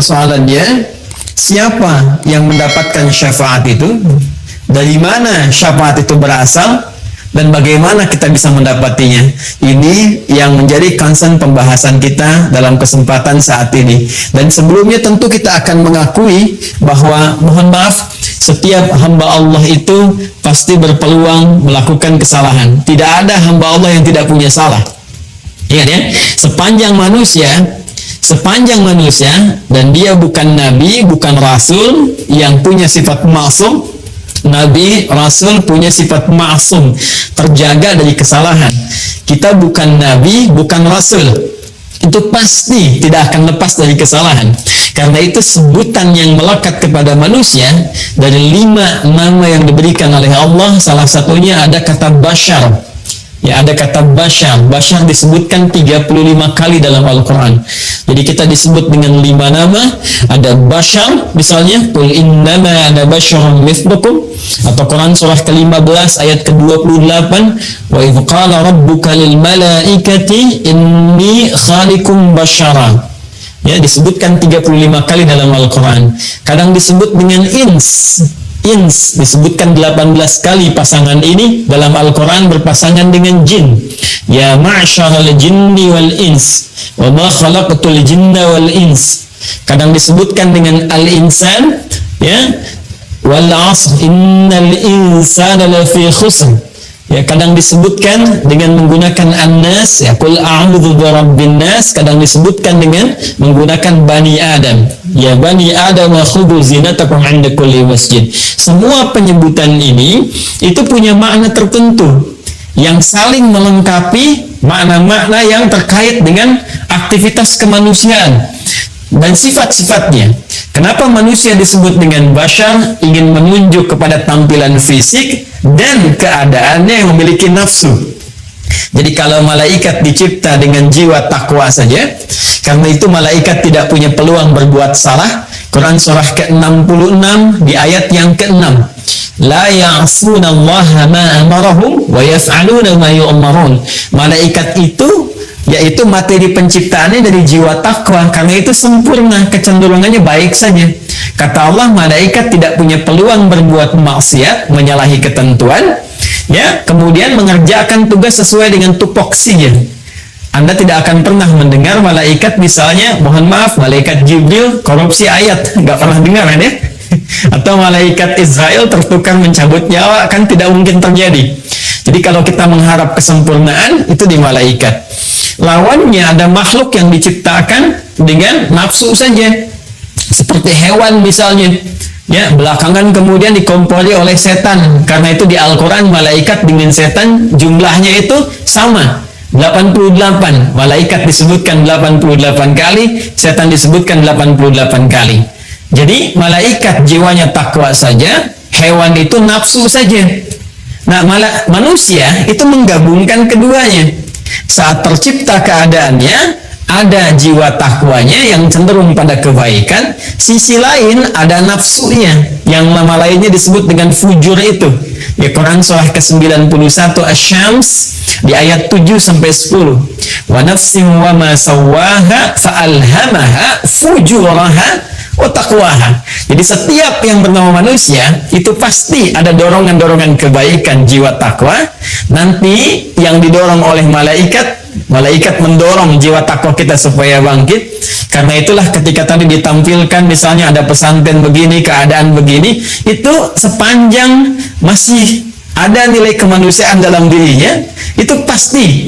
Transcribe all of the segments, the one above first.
persoalannya, siapa yang mendapatkan syafaat itu? Dari mana syafaat itu berasal? Dan bagaimana kita bisa mendapatinya? Ini yang menjadi concern pembahasan kita dalam kesempatan saat ini. Dan sebelumnya tentu kita akan mengakui bahwa, mohon maaf, setiap hamba Allah itu pasti berpeluang melakukan kesalahan. Tidak ada hamba Allah yang tidak punya salah. Ingat ya, sepanjang manusia dan dia bukan nabi, bukan rasul yang punya sifat maksum. Nabi, Rasul punya sifat ma'asum, terjaga dari kesalahan. Kita bukan Nabi, bukan Rasul, itu pasti tidak akan lepas dari kesalahan. Karena itu sebutan yang melekat kepada manusia, dari 5 nama yang diberikan oleh Allah, salah satunya ada kata bashar. Ya, ada kata bashar. Bashar disebutkan 35 kali dalam Al-Quran. Jadi kita disebut dengan 5 nama. Ada bashar, misalnya qul innama ana basyarum mithlukum, atau Quran surah ke-15 ayat ke-28, wa idh qala rabbuka lil malaikati inni khaliqum basyara. Ya, disebutkan 35 kali dalam Al-Quran. Kadang disebut dengan ins disebutkan 18 kali pasangan ini dalam Al-Quran berpasangan dengan jin. Ya ma'syaral jinni wal ins wa ma khalaqtul jinna wal ins. Kadang disebutkan dengan al-insan, ya, wal 'asr innal insana lafi khusr. Ya, kadang disebutkan dengan menggunakan an-nas, ya, qul a'udzu birabbin nas. Kadang disebutkan dengan menggunakan bani Adam. Ya bani Adam khudhu zinatakum 'inda kulli masjid. Semua penyebutan ini itu punya makna tertentu yang saling melengkapi makna-makna yang terkait dengan aktivitas kemanusiaan dan sifat-sifatnya. Kenapa manusia disebut dengan bashar? Ingin menunjuk kepada tampilan fisik dan keadaannya yang memiliki nafsu. Jadi kalau malaikat dicipta dengan jiwa takwa saja, karena itu malaikat tidak punya peluang berbuat salah. Quran surah ke-66 di ayat yang ke-6. La ya'sunallaha ma amarahum wa yaf'aluna ma yu'marun. Malaikat itu yaitu materi penciptaannya dari jiwa takwa, karena itu sempurna, kecenderungannya baik saja. Kata Allah, malaikat tidak punya peluang berbuat maksiat, menyalahi ketentuan, ya, kemudian mengerjakan tugas sesuai dengan tupoksinya. Anda tidak akan pernah mendengar malaikat, misalnya, mohon maaf, malaikat Jibril korupsi ayat, nggak pernah dengar kan ya? Atau malaikat Israel tertukar mencabut nyawa, kan tidak mungkin terjadi. Jadi kalau kita mengharap kesempurnaan, itu di malaikat. Lawannya ada makhluk yang diciptakan dengan nafsu saja, seperti hewan misalnya. Ya, belakangan kemudian dikompori oleh setan. Karena itu di Al-Quran malaikat dengan setan jumlahnya itu sama, 88. Malaikat disebutkan 88 kali, setan disebutkan 88 kali. Jadi malaikat jiwanya takwa saja, hewan itu nafsu saja. Nah, manusia itu menggabungkan keduanya. Saat tercipta keadaannya, ada jiwa takwanya yang cenderung pada kebaikan, sisi lain ada nafsunya, yang nama lainnya disebut dengan fujur itu. Ya, Quran surah ke-91 Asy-Syams di ayat 7-10. Wa nafsin wa ma sawwaha fa'alhamaha fujuraha wa taqwaha. Jadi setiap yang bernama manusia itu pasti ada dorongan-dorongan kebaikan, jiwa takwa. Nanti yang didorong oleh malaikat mendorong jiwa takwa kita supaya bangkit. Karena itulah ketika tadi ditampilkan misalnya ada pesantren begini, keadaan begini, itu sepanjang masih ada nilai kemanusiaan dalam dirinya, itu pasti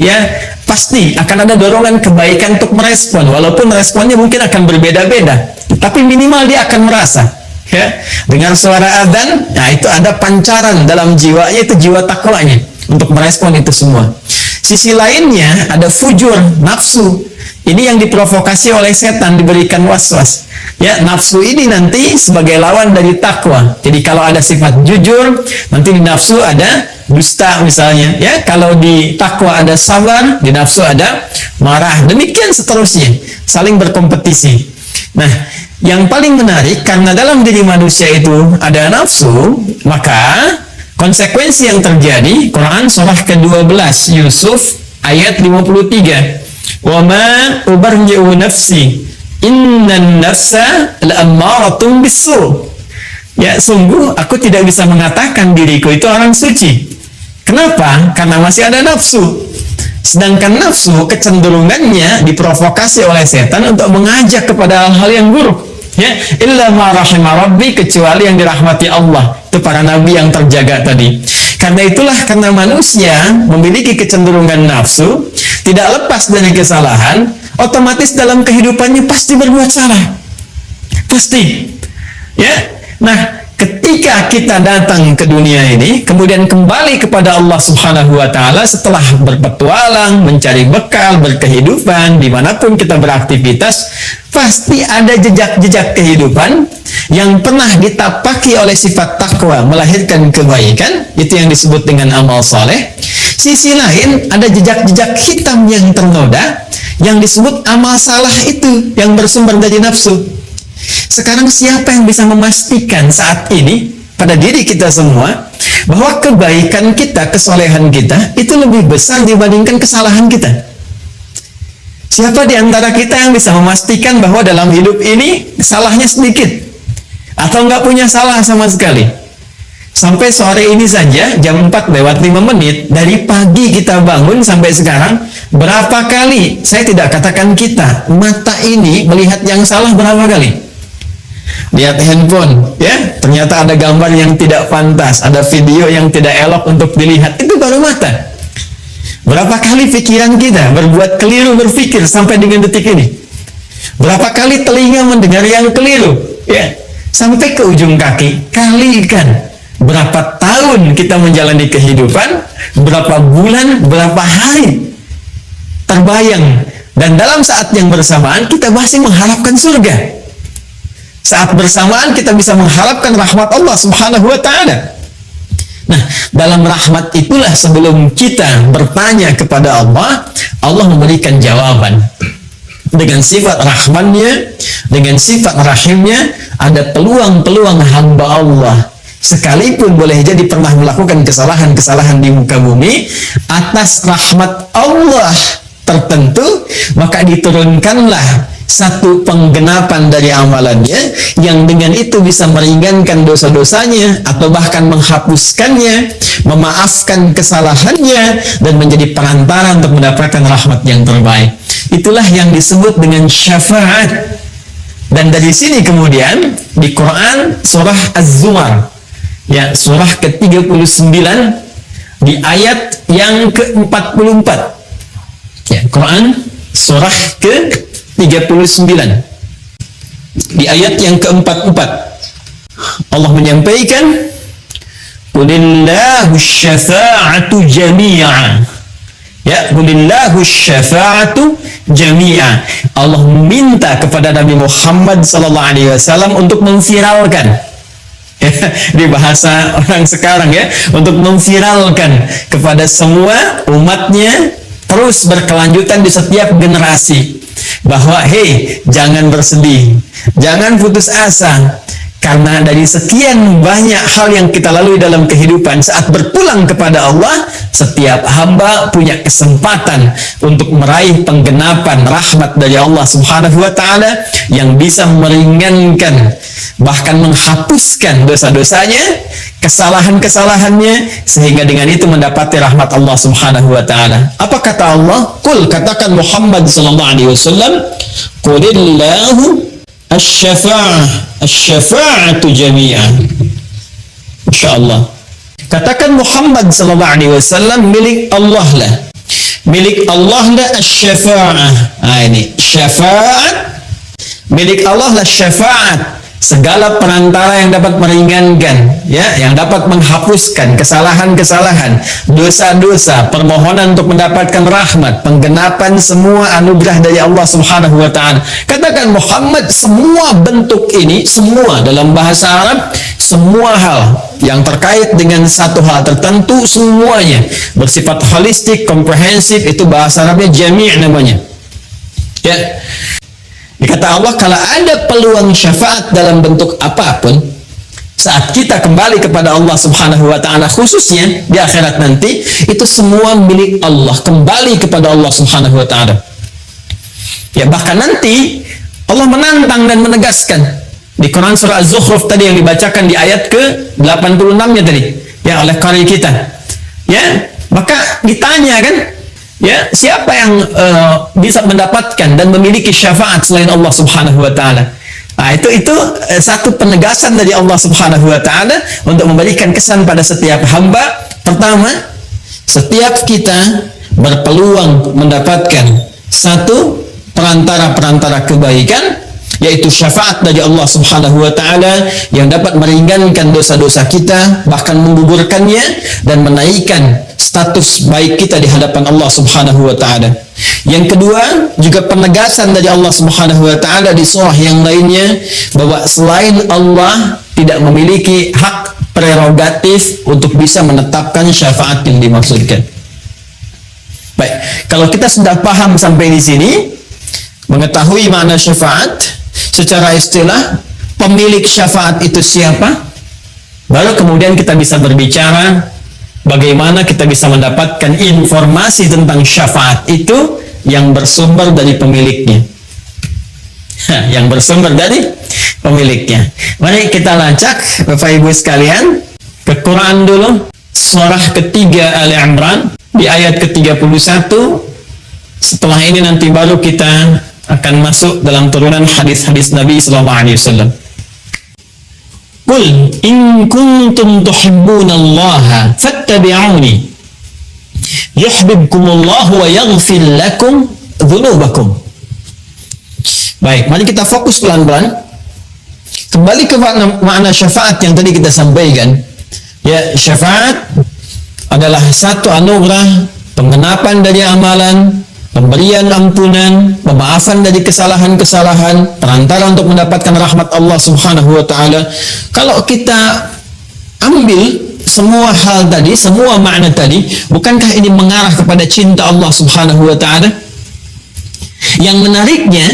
akan ada dorongan kebaikan untuk merespon, walaupun responnya mungkin akan berbeda-beda, tapi minimal dia akan merasa, ya, dengar suara adzan, nah itu ada pancaran dalam jiwanya, itu jiwa takwanya untuk merespon itu semua. Sisi lainnya ada fujur, nafsu. Ini yang diprovokasi oleh setan, diberikan was-was. Ya, nafsu ini nanti sebagai lawan dari takwa. Jadi kalau ada sifat jujur, nanti di nafsu ada dusta misalnya. Ya, kalau di takwa ada sabar, di nafsu ada marah. Demikian seterusnya, saling berkompetisi. Nah, yang paling menarik, karena dalam diri manusia itu ada nafsu, maka konsekuensi yang terjadi, Quran surah ke-12 Yusuf ayat 53. Wa ma ubarji'u nafsi innan nafsa la'ammaratun bisu. Ya, sungguh aku tidak bisa mengatakan diriku itu orang suci. Kenapa? Karena masih ada nafsu. Sedangkan nafsu kecenderungannya diprovokasi oleh setan untuk mengajak kepada hal-hal yang buruk. Ya, illa ma rahima rabbi, kecuali yang dirahmati Allah. Itu para nabi yang terjaga tadi. Karena itulah, karena manusia memiliki kecenderungan nafsu, tidak lepas dari kesalahan, otomatis dalam kehidupannya pasti berbuat salah. Pasti. Ya. Nah, ketika kita datang ke dunia ini, kemudian kembali kepada Allah Subhanahu wa Ta'ala setelah berpetualang, mencari bekal, berkehidupan, dimanapun kita beraktivitas, pasti ada jejak-jejak kehidupan yang pernah ditapaki oleh sifat takwa, melahirkan kebaikan, itu yang disebut dengan amal saleh. Sisi lain, ada jejak-jejak hitam yang ternoda, yang disebut amal salah itu, yang bersumber dari nafsu. Sekarang siapa yang bisa memastikan saat ini pada diri kita semua bahwa kebaikan kita, kesolehan kita itu lebih besar dibandingkan kesalahan kita? Siapa di antara kita yang bisa memastikan bahwa dalam hidup ini salahnya sedikit atau nggak punya salah sama sekali? Sampai sore ini saja jam 4:05 dari pagi kita bangun sampai sekarang, berapa kali, saya tidak katakan kita, mata ini melihat yang salah berapa kali? Lihat handphone, ya, ternyata ada gambar yang tidak pantas, ada video yang tidak elok untuk dilihat, itu baru mata. Berapa kali pikiran kita berbuat keliru berpikir sampai dengan detik ini? Berapa kali telinga mendengar yang keliru, ya, sampai ke ujung kaki? Kalikan berapa tahun kita menjalani kehidupan, berapa bulan, berapa hari terbayang, dan dalam saat yang bersamaan kita masih mengharapkan surga. Saat bersamaan kita bisa mengharapkan rahmat Allah Subhanahu wa Ta'ala. Nah, dalam rahmat itulah sebelum kita bertanya kepada Allah, Allah memberikan jawaban. Dengan sifat rahmannya, dengan sifat rahimnya, ada peluang-peluang hamba Allah. Sekalipun boleh jadi pernah melakukan kesalahan-kesalahan di muka bumi, atas rahmat Allah tertentu, maka diturunkanlah satu penggenapan dari amalannya yang dengan itu bisa meringankan dosa-dosanya atau bahkan menghapuskannya, memaafkan kesalahannya, dan menjadi perantara untuk mendapatkan rahmat yang terbaik. Itulah yang disebut dengan syafaat. Dan dari sini kemudian di Quran surah Az-Zumar, ya, surah ke-39 di ayat yang ke-44, ya, Quran surah ke-39 di ayat yang ke-44 Allah menyampaikan, qulillahu syafa'atu jami'a, ya, qulillahu syafa'atu jami'a. Allah minta kepada Nabi Muhammad SAW untuk memviralkan, ya, di bahasa orang sekarang, ya, untuk memviralkan kepada semua umatnya, terus berkelanjutan di setiap generasi, bahwa hei, jangan bersedih, jangan putus asa, karena dari sekian banyak hal yang kita lalui dalam kehidupan, saat berpulang kepada Allah, setiap hamba punya kesempatan untuk meraih penggenapan rahmat dari Allah Subhanahu wa Ta'ala yang bisa meringankan, bahkan menghapuskan dosa-dosanya, kesalahan-kesalahannya, sehingga dengan itu mendapati rahmat Allah Subhanahu wa Ta'ala. Apa kata Allah? Qul, katakan Muhammad sallallahu alaihi wasallam, qulillahu asy-syafa'atu jami'an. Insyaallah. Katakan Muhammad sallallahu alaihi wasallam, milik Allah lah. Milik Allah lah asy-syafa'ah. Nah, ini syafaat milik Allah lah, syafaat. Segala perantara yang dapat meringankan, ya, yang dapat menghapuskan kesalahan-kesalahan, dosa-dosa, permohonan untuk mendapatkan rahmat, penggenapan semua anugerah dari Allah Subhanahu wa Ta'ala. Katakan Muhammad, semua bentuk ini, semua dalam bahasa Arab, semua hal yang terkait dengan satu hal tertentu, semuanya bersifat holistik, komprehensif, itu bahasa Arabnya jami' namanya, ya. Kata Allah, kalau ada peluang syafaat dalam bentuk apapun, saat kita kembali kepada Allah Subhanahu wa Ta'ala, khususnya di akhirat nanti, itu semua milik Allah, kembali kepada Allah Subhanahu wa Ta'ala. Ya, bahkan nanti Allah menantang dan menegaskan di Quran surah Az-Zukhruf tadi yang dibacakan di ayat ke-86-nya tadi, ya, oleh qari kita. Ya, maka ditanya kan, ya, siapa yang bisa mendapatkan dan memiliki syafaat selain Allah Subhanahu wa taala? Nah, itu satu penegasan dari Allah Subhanahu wa taala untuk memberikan kesan pada setiap hamba. Pertama, setiap kita berpeluang mendapatkan satu perantara kebaikan, yaitu syafaat dari Allah Subhanahu wa taala yang dapat meringankan dosa-dosa kita, bahkan menggugurkannya dan menaikkan status baik kita di hadapan Allah Subhanahu wa taala. Yang kedua, juga penegasan dari Allah Subhanahu wa taala di surah yang lainnya bahwa selain Allah tidak memiliki hak prerogatif untuk bisa menetapkan syafaat yang dimaksudkan. Baik, kalau kita sudah paham sampai di sini, mengetahui makna syafaat secara istilah, pemilik syafaat itu siapa, baru kemudian kita bisa berbicara bagaimana kita bisa mendapatkan informasi tentang syafaat itu yang bersumber dari pemiliknya. Yang bersumber dari pemiliknya. Mari kita lacak Bapak Ibu sekalian ke Quran dulu, surah ketiga Ali Imran di ayat ke-31. Setelah ini nanti baru kita akan masuk dalam turunan hadis-hadis Nabi sallallahu alaihi wasallam. Qul in kuntum tuhibbunallaha fattabi'uni yuhibbukumullahu wa yaghfir lakum dzunubakum. Baik, mari kita fokus pelan-pelan kembali ke makna syafaat yang tadi kita sampaikan. Ya, syafaat adalah satu anugerah, pengenapan dari amalan, pemberian ampunan, pemaafan dari kesalahan-kesalahan, perantara untuk mendapatkan rahmat Allah Subhanahu wa taala. Kalau kita ambil semua hal tadi, semua makna tadi, bukankah ini mengarah kepada cinta Allah Subhanahu wa taala? Yang menariknya,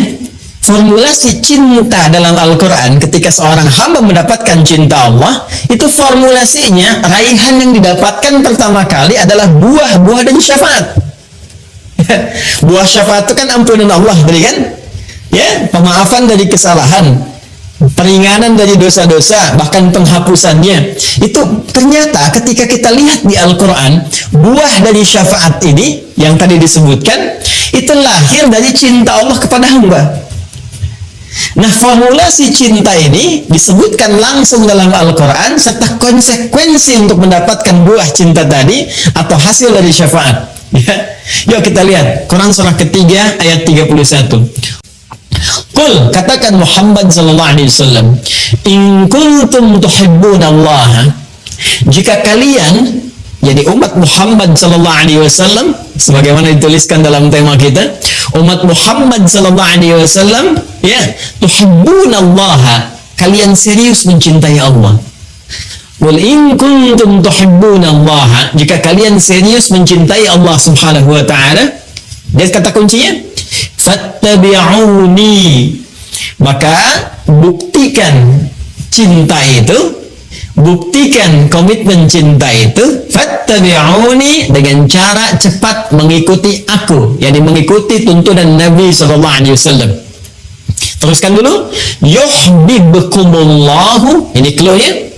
formulasi cinta dalam Al-Quran ketika seorang hamba mendapatkan cinta Allah, itu formulasinya, raihan yang didapatkan pertama kali adalah buah-buah dari syafaat. Buah syafaat itu kan ampunan Allah tadi kan, ya, pemaafan dari kesalahan, peringanan dari dosa-dosa, bahkan penghapusannya. Itu ternyata ketika kita lihat di Al-Quran, buah dari syafaat ini yang tadi disebutkan itu lahir dari cinta Allah kepada hamba. Nah, formulasi cinta ini disebutkan langsung dalam Al-Quran serta konsekuensi untuk mendapatkan buah cinta tadi atau hasil dari syafaat. Ya. Yuk kita lihat Quran surah ketiga ayat 31. Qul, katakan Muhammad sallallahu alaihi wasallam, in kuntum tuhibbunallaha, jika kalian, jadi umat Muhammad sallallahu alaihi wasallam, sebagaimana dituliskan dalam tema kita, umat Muhammad sallallahu alaihi wasallam, ya, tuhibbunallaha, kalian serius mencintai Allah. Wal in kuntum tuhibbunallaha, jika kalian serius mencintai Allah Subhanahu wa taala, dia kata kuncinya, fattabi'uni, maka buktikan cinta itu, buktikan komitmen cinta itu, fattabi'uni, dengan cara cepat mengikuti aku, yakni mengikuti tuntunan Nabi sallallahu alaihi wasallam. Teruskan dulu, yuhibbukumullahu, ini clue-nya.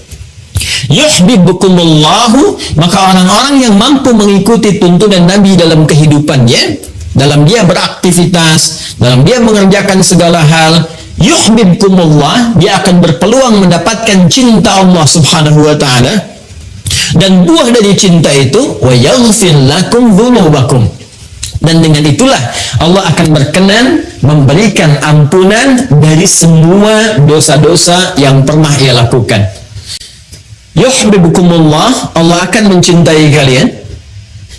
Yuhibbukumullahu, maka orang-orang yang mampu mengikuti tuntunan Nabi dalam kehidupannya, dalam dia beraktivitas, dalam dia mengerjakan segala hal, yuhibbukumullah, dia akan berpeluang mendapatkan cinta Allah Subhanahu wa taala. Dan buah dari cinta itu, wa yaghfir lakum dzunubakum, dan dengan itulah Allah akan berkenan memberikan ampunan dari semua dosa-dosa yang pernah ia lakukan. Yuhibbukumullah, Allah akan mencintai kalian.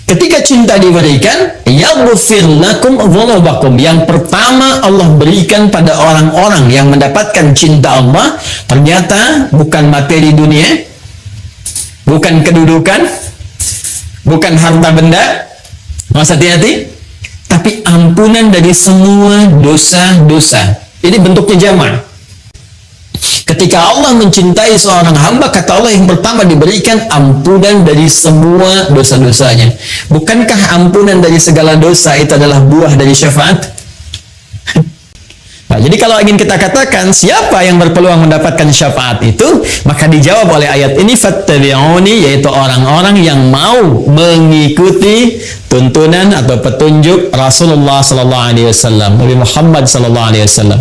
Ketika cinta diberikan, yaghfir lakum dzunubakum, yang pertama Allah berikan pada orang-orang yang mendapatkan cinta Allah, ternyata bukan materi dunia, bukan kedudukan, bukan harta benda, mas hati-hati, tapi ampunan dari semua dosa-dosa. Ini bentuknya jamak. Ketika Allah mencintai seorang hamba, kata Allah, yang pertama diberikan ampunan dari semua dosa-dosanya. Bukankah ampunan dari segala dosa itu adalah buah dari syafaat? Nah, jadi kalau ingin kita katakan siapa yang berpeluang mendapatkan syafaat itu, maka dijawab oleh ayat ini fattabi'uni, yaitu orang-orang yang mau mengikuti tuntunan atau petunjuk Rasulullah sallallahu alaihi wasallam, Nabi Muhammad sallallahu alaihi wasallam.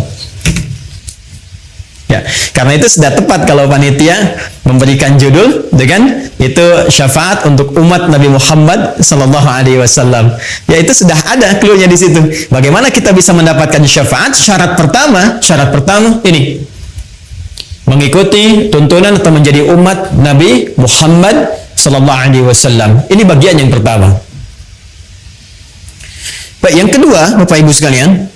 Ya, karena itu sudah tepat kalau panitia memberikan judul dengan itu syafaat untuk umat Nabi Muhammad sallallahu alaihi wasallam. Ya, itu sudah ada clue-nya di situ. Bagaimana kita bisa mendapatkan syafaat? Syarat pertama ini. Mengikuti tuntunan atau menjadi umat Nabi Muhammad sallallahu alaihi wasallam. Ini bagian yang pertama. Baik, yang kedua, Bapak Ibu sekalian,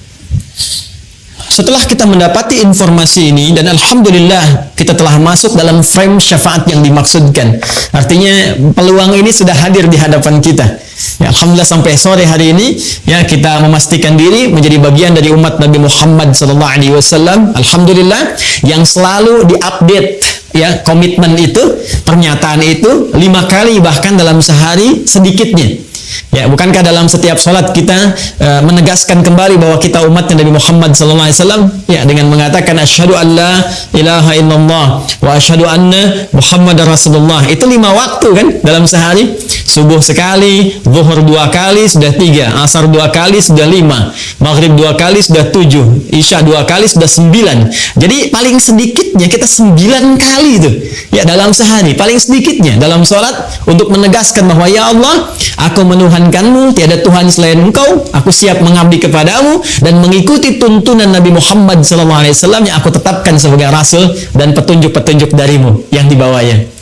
setelah kita mendapati informasi ini dan alhamdulillah kita telah masuk dalam frame syafaat yang dimaksudkan. Artinya peluang ini sudah hadir di hadapan kita. Ya, alhamdulillah sampai sore hari ini ya kita memastikan diri menjadi bagian dari umat Nabi Muhammad sallallahu alaihi wasallam. Alhamdulillah yang selalu diupdate ya komitmen itu, pernyataan itu 5 kali bahkan dalam sehari sedikitnya. Ya, bukankah dalam setiap sholat kita menegaskan kembali bahwa kita umatnya Nabi Muhammad SAW ya dengan mengatakan asyhadu an la ilaha illallah wa asyhadu anna Muhammadar Rasulullah. Itu 5 waktu kan dalam sehari. Subuh sekali, zuhur 2 kali sudah 3, asar 2 kali sudah 5, maghrib 2 kali sudah 7, isya 2 kali sudah 9. Jadi paling sedikitnya kita 9 kali itu ya dalam sehari, paling sedikitnya dalam sholat untuk menegaskan bahwa ya Allah, aku menuhankanmu, tiada Tuhan selain Engkau, aku siap mengabdi kepadamu dan mengikuti tuntunan Nabi Muhammad SAW yang aku tetapkan sebagai Rasul dan petunjuk-petunjuk darimu yang dibawanya.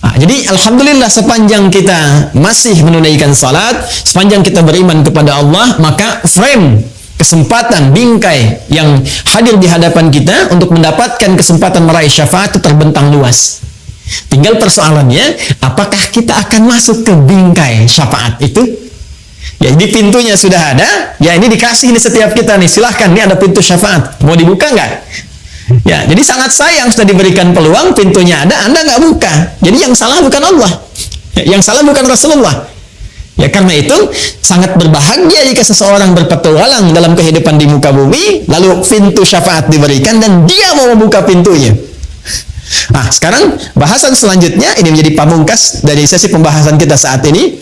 Nah, jadi alhamdulillah sepanjang kita masih menunaikan salat, sepanjang kita beriman kepada Allah, maka frame kesempatan bingkai yang hadir di hadapan kita untuk mendapatkan kesempatan meraih syafaat itu terbentang luas. Tinggal persoalannya, apakah kita akan masuk ke bingkai syafaat itu? Ya, ini pintunya sudah ada. Ya, ini dikasih ini setiap kita nih. Silahkan, ini ada pintu syafaat. Mau dibuka nggak? Ya, jadi sangat sayang sudah diberikan peluang, pintunya ada, Anda nggak buka. Jadi yang salah bukan Allah. Yang salah bukan Rasulullah. Ya, karena itu sangat berbahagia jika seseorang berpetualang dalam kehidupan di muka bumi, lalu pintu syafaat diberikan dan dia mau membuka pintunya. Nah, sekarang bahasan selanjutnya ini menjadi pamungkas dari sesi pembahasan kita saat ini.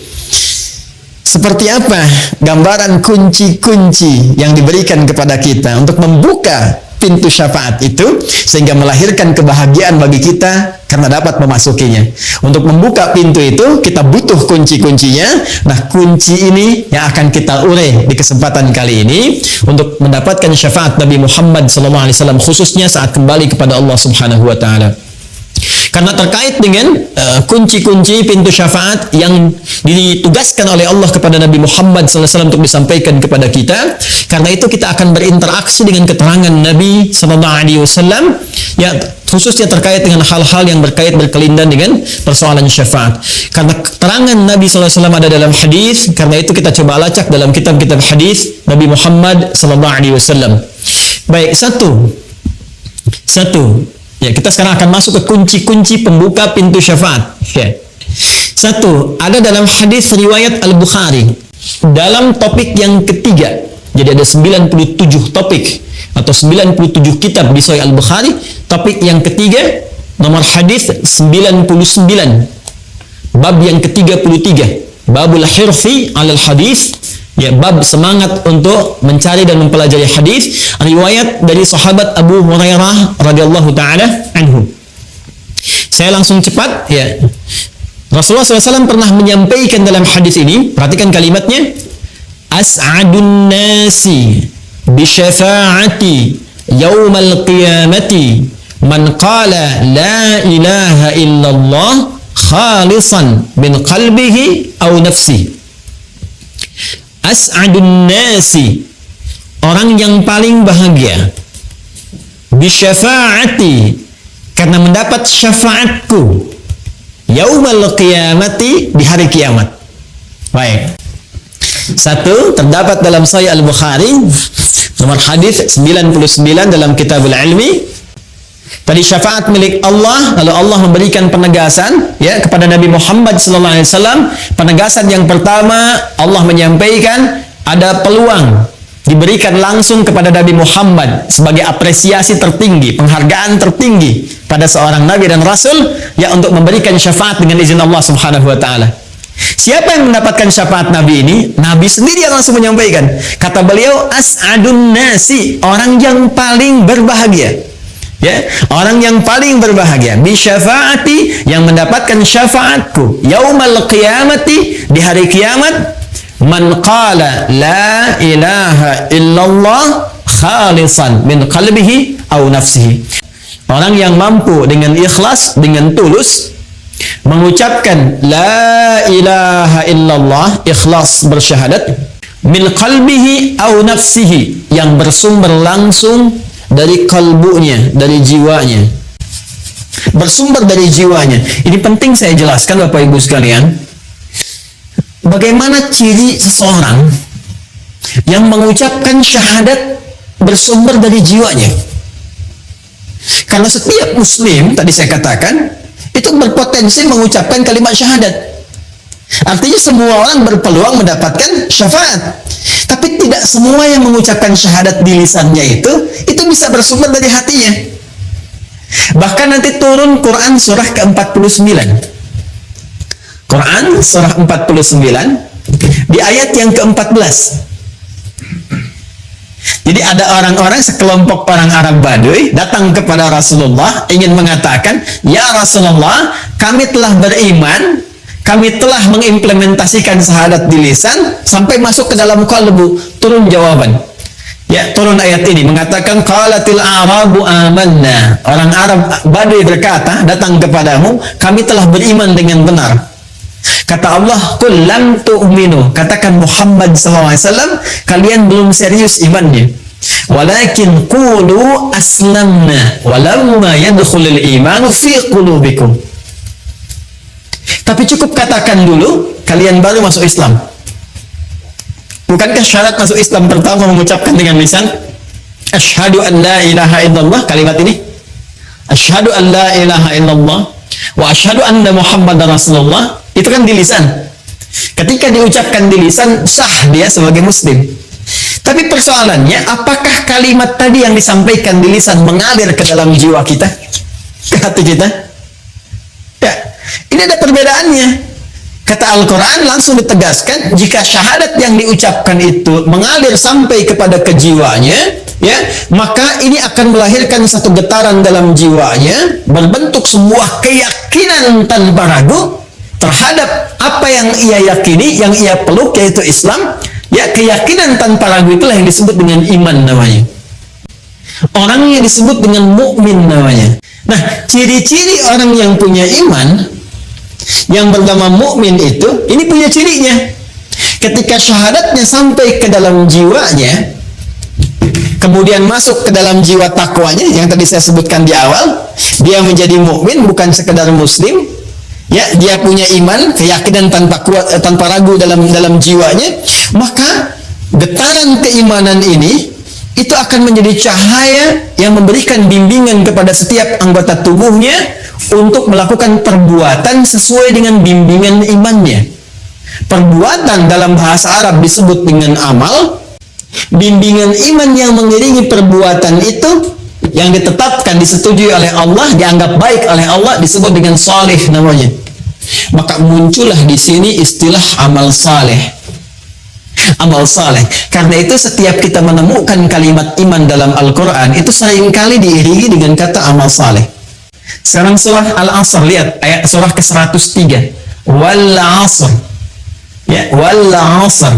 Seperti apa gambaran kunci-kunci yang diberikan kepada kita untuk membuka pintu syafaat itu sehingga melahirkan kebahagiaan bagi kita karena dapat memasukinya. Untuk membuka pintu itu kita butuh kunci-kuncinya. Nah, kunci ini yang akan kita urai di kesempatan kali ini untuk mendapatkan syafaat Nabi Muhammad SAW khususnya saat kembali kepada Allah Subhanahu wa taala. Karena terkait dengan kunci-kunci pintu syafaat yang ditugaskan oleh Allah kepada Nabi Muhammad SAW untuk disampaikan kepada kita, karena itu kita akan berinteraksi dengan keterangan Nabi SAW, ya khususnya terkait dengan hal-hal yang berkelindan dengan persoalan syafaat. Karena keterangan Nabi SAW ada dalam hadis, karena itu kita coba lacak dalam kitab-kitab hadis Nabi Muhammad SAW. Baik, satu. Ya, kita sekarang akan masuk ke kunci-kunci pembuka pintu syafaat. Ya. 1. Ada dalam hadis riwayat Al-Bukhari dalam topik yang ketiga. Jadi ada 97 topik atau 97 kitab di Sahih Al-Bukhari. Topik yang ketiga, nomor hadis 99. Bab yang ke-33. Babul hirfi 'alal hadis. Ya, bab semangat untuk mencari dan mempelajari hadis, riwayat dari sahabat Abu Hurairah radhiyallahu taala anhu. Saya langsung cepat ya. Rasulullah SAW pernah menyampaikan dalam hadis ini, perhatikan kalimatnya, as'adun nasi bi syafa'ati yaumal qiyamati man qala la ilaha illallah khalisan min qalbihi aw nafsihi. As'adun nasi, orang yang paling bahagia, bisyafa'ati, karena mendapat syafaatku, yaumal qiyamati, di hari kiamat. Baik. 1. Terdapat dalam Sahih Al-Bukhari nomor hadis 99 dalam Kitabul Ilmi. Tadi syafaat milik Allah, lalu Allah memberikan penegasan ya kepada Nabi Muhammad SAW. Penegasan yang pertama, Allah menyampaikan ada peluang diberikan langsung kepada Nabi Muhammad sebagai apresiasi tertinggi, penghargaan tertinggi pada seorang nabi dan rasul, ya, untuk memberikan syafaat dengan izin Allah Subhanahu wa taala. Siapa yang mendapatkan syafaat Nabi ini? Nabi sendiri yang langsung menyampaikan. Kata beliau, as'adun nasi, orang yang paling berbahagia. Ya, orang yang paling berbahagia bi syafaati, yang mendapatkan syafaatku yaumal qiyamati, di hari kiamat, man qala la ilaha illallah khalisan min qalbihi aw nafsihi. Orang yang mampu dengan ikhlas, dengan tulus mengucapkan la ilaha illallah, ikhlas bersyahadat, min qalbihi aw nafsihi, yang bersumber langsung dari kalbunya, dari jiwanya, bersumber dari jiwanya. Ini penting saya jelaskan Bapak Ibu sekalian, bagaimana ciri seseorang yang mengucapkan syahadat bersumber dari jiwanya. Karena setiap muslim, tadi saya katakan, itu berpotensi mengucapkan kalimat syahadat. Artinya semua orang berpeluang mendapatkan syafaat. Tapi tidak semua yang mengucapkan syahadat di lisannya itu bisa bersumber dari hatinya. Bahkan nanti turun Quran surah ke-49. Quran surah 49 di ayat yang ke-14. Jadi ada orang-orang, sekelompok orang Arab Baduy datang kepada Rasulullah ingin mengatakan, "Ya Rasulullah, kami telah beriman, kami telah mengimplementasikan syahadat di lisan sampai masuk ke dalam qalbu." Turun jawaban. Ya, turun ayat ini mengatakan, qalatil a'rabu amanna. Orang Arab Baduy berkata, datang kepadamu, kami telah beriman dengan benar. Kata Allah, qul lam tu'minu, katakan Muhammad SAW, kalian belum serius imannya. Walakin qulu aslamna walamma yadkhulul imanu fi qulubikum. Tapi cukup katakan dulu, kalian baru masuk Islam. Bukankah syarat masuk Islam pertama mengucapkan dengan lisan? Asyhadu an la ilaha illallah, kalimat ini. Asyhadu an la ilaha illallah wa asyhadu anna Muhammadar Rasulullah. Itu kan di lisan. Ketika diucapkan di lisan, sah dia sebagai muslim. Tapi persoalannya, apakah kalimat tadi yang disampaikan di lisan mengalir ke dalam jiwa kita, ke hati kita? Ya, ini ada perbedaannya. Kata Al-Quran langsung ditegaskan, jika syahadat yang diucapkan itu mengalir sampai kepada kejiwanya, ya, maka ini akan melahirkan satu getaran dalam jiwanya, berbentuk sebuah keyakinan tanpa ragu terhadap apa yang ia yakini, yang ia peluk, yaitu Islam. Ya, keyakinan tanpa ragu itulah yang disebut dengan iman namanya. Orang yang disebut dengan mukmin namanya. Nah, ciri-ciri orang yang punya iman, yang bernama mukmin itu, ini punya cirinya. Ketika syahadatnya sampai ke dalam jiwanya, kemudian masuk ke dalam jiwa takwanya, yang tadi saya sebutkan di awal, dia menjadi mukmin, bukan sekedar muslim. Ya, dia punya iman, keyakinan tanpa kuat, tanpa ragu dalam jiwanya, maka getaran keimanan ini itu akan menjadi cahaya yang memberikan bimbingan kepada setiap anggota tubuhnya untuk melakukan perbuatan sesuai dengan bimbingan imannya. Perbuatan dalam bahasa Arab disebut dengan amal. Bimbingan iman yang mengiringi perbuatan itu, yang ditetapkan, disetujui oleh Allah, dianggap baik oleh Allah, disebut dengan salih namanya. Maka muncullah di sini istilah amal saleh. Amal saleh. Karena itu setiap kita menemukan kalimat iman dalam Al-Quran, itu seringkali diiringi dengan kata amal saleh. Sekarang surah Al-Asr, lihat ayat surah ke-103. Wal 'asr. Ya, wal 'asr.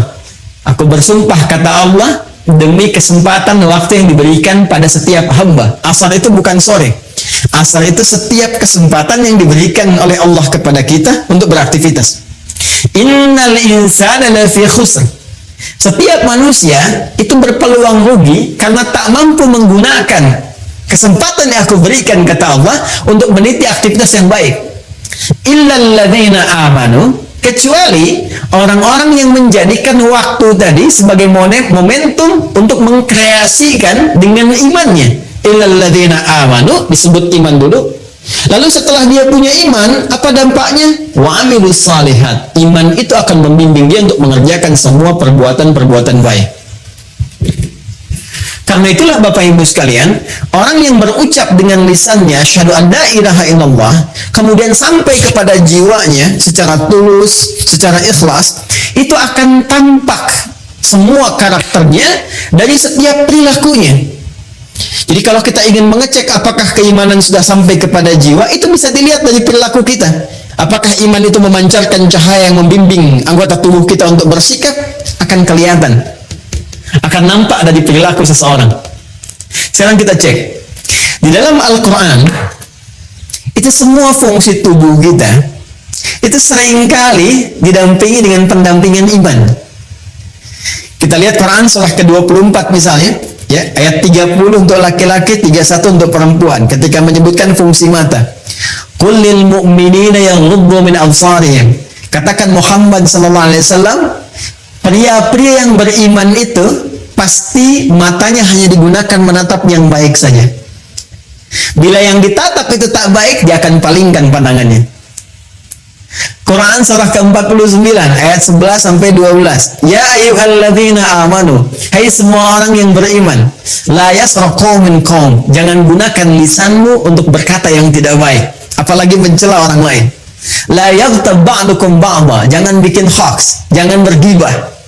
Aku bersumpah, kata Allah, demi kesempatan waktu yang diberikan pada setiap hamba. Asar itu bukan sore. Asar itu setiap kesempatan yang diberikan oleh Allah kepada kita untuk beraktivitas. Innal insana lafi khusr. Setiap manusia itu berpeluang rugi karena tak mampu menggunakan kesempatan yang aku berikan, kata Allah, untuk meniti aktivitas yang baik. Illal ladzina amanu, kecuali orang-orang yang menjadikan waktu tadi sebagai momentum untuk mengkreasikan dengan imannya. Illal ladzina amanu, disebut iman dulu. Lalu setelah dia punya iman, apa dampaknya? Wa amilus salihat. Iman itu akan membimbing dia untuk mengerjakan semua perbuatan-perbuatan baik. karena itulah Bapak Ibu sekalian, orang yang berucap dengan lisannya syahadu an la ilaha illallah, kemudian sampai kepada jiwanya secara tulus, secara ikhlas, itu akan tampak semua karakternya dari setiap perilakunya. Jadi kalau kita ingin mengecek apakah keimanan sudah sampai kepada jiwa, itu bisa dilihat dari perilaku kita. Apakah iman itu memancarkan cahaya yang membimbing anggota tubuh kita untuk bersikap, akan kelihatan, akan nampak dari perilaku seseorang. Sekarang kita cek di dalam Al-Quran, itu semua fungsi tubuh kita itu seringkali didampingi dengan pendampingan iman. Kita lihat Quran surah ke-24 misalnya, ya, ayat 30 untuk laki-laki, 31 untuk perempuan, ketika menyebutkan fungsi mata. Qul lil mu'minina yaghuddu min absarihim. Katakan Muhammad sallallahu alaihi wasallam, pria-pria yang beriman itu pasti matanya hanya digunakan menatap yang baik saja. Bila yang ditatap itu tak baik, dia akan palingkan pandangannya. Quran surah ke-49 ayat 11 sampai 12. Ya ayyuhalladzina amanu, hai semua orang yang beriman, la yasra qaumin qaum, jangan gunakan lisanmu untuk berkata yang tidak baik, apalagi mencela orang lain. La yaghtab ba'dukum ba'dha, jangan bikin hoax, jangan bergibah.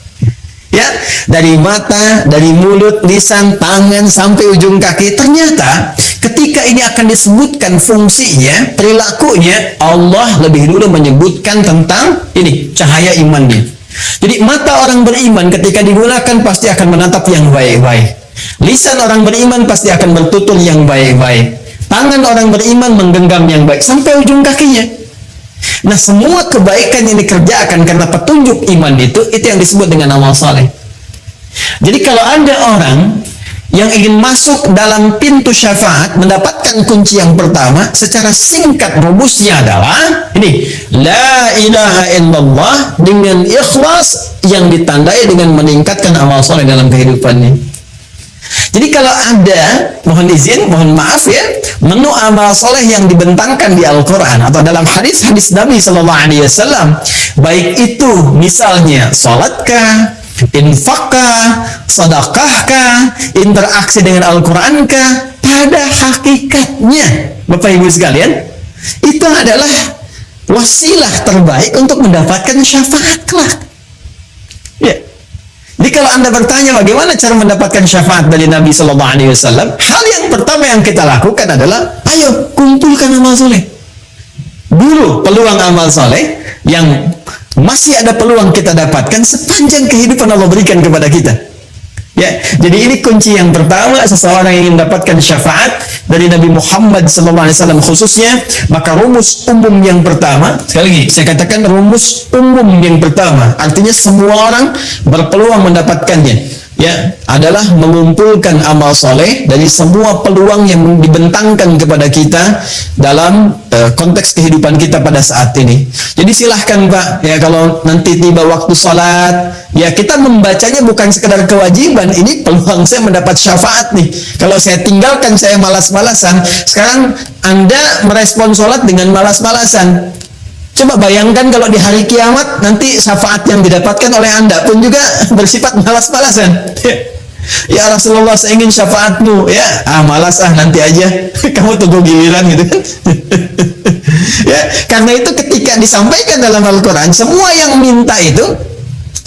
Ya, dari mata, dari mulut, lisan, tangan sampai ujung kaki. Ternyata ketika ini akan disebutkan fungsinya, perilakunya, Allah lebih dulu menyebutkan tentang ini, cahaya imannya. Jadi mata orang beriman ketika digunakan pasti akan menatap yang baik-baik. Lisan orang beriman pasti akan bertutur yang baik-baik. Tangan orang beriman menggenggam yang baik sampai ujung kakinya. Nah, semua kebaikan yang dikerjakan karena petunjuk iman itu yang disebut dengan amal saleh. Jadi kalau ada orang yang ingin masuk dalam pintu syafaat, mendapatkan kunci yang pertama, secara singkat rumusnya adalah ini, la ilaha illallah dengan ikhlas yang ditandai dengan meningkatkan amal saleh dalam kehidupannya. Jadi kalau ada, mohon izin, mohon maaf ya, menu amal soleh yang dibentangkan di Al-Quran atau dalam hadis-hadis Nabi Sallallahu Alaihi Wasallam, baik itu misalnya salatkah, infakkah, sedekahkah, interaksi dengan Al-Quran-kah, pada hakikatnya, Bapak Ibu sekalian, itu adalah wasilah terbaik untuk mendapatkan syafaat kelak. Ya. Jadi kalau Anda bertanya bagaimana cara mendapatkan syafaat dari Nabi Sallallahu Alaihi Wasallam, hal yang pertama yang kita lakukan adalah, ayo kumpulkan amal soleh. Dulu peluang amal soleh yang masih ada peluang kita dapatkan sepanjang kehidupan Allah berikan kepada kita. Ya, jadi ini kunci yang pertama, seseorang yang ingin mendapatkan syafaat dari Nabi Muhammad SAW khususnya, maka rumus umum yang pertama, sekali lagi saya katakan rumus umum yang pertama, artinya semua orang berpeluang mendapatkannya, ya, adalah mengumpulkan amal soleh dari semua peluang yang dibentangkan kepada kita dalam konteks kehidupan kita pada saat ini. Jadi silahkan Pak, ya, kalau nanti tiba waktu sholat, ya kita membacanya bukan sekedar kewajiban, ini peluang saya mendapat syafaat nih. Kalau saya tinggalkan, saya malas-malasan. Sekarang Anda merespon sholat dengan malas-malasan. Coba bayangkan kalau di hari kiamat nanti syafaat yang didapatkan oleh Anda pun juga bersifat malas-malasan. Ya Rasulullah, saya ingin syafaatmu. Ya, malas nanti aja. Kamu tunggu giliran gitu kan. Ya, karena itu ketika disampaikan dalam Al-Quran, semua yang minta itu,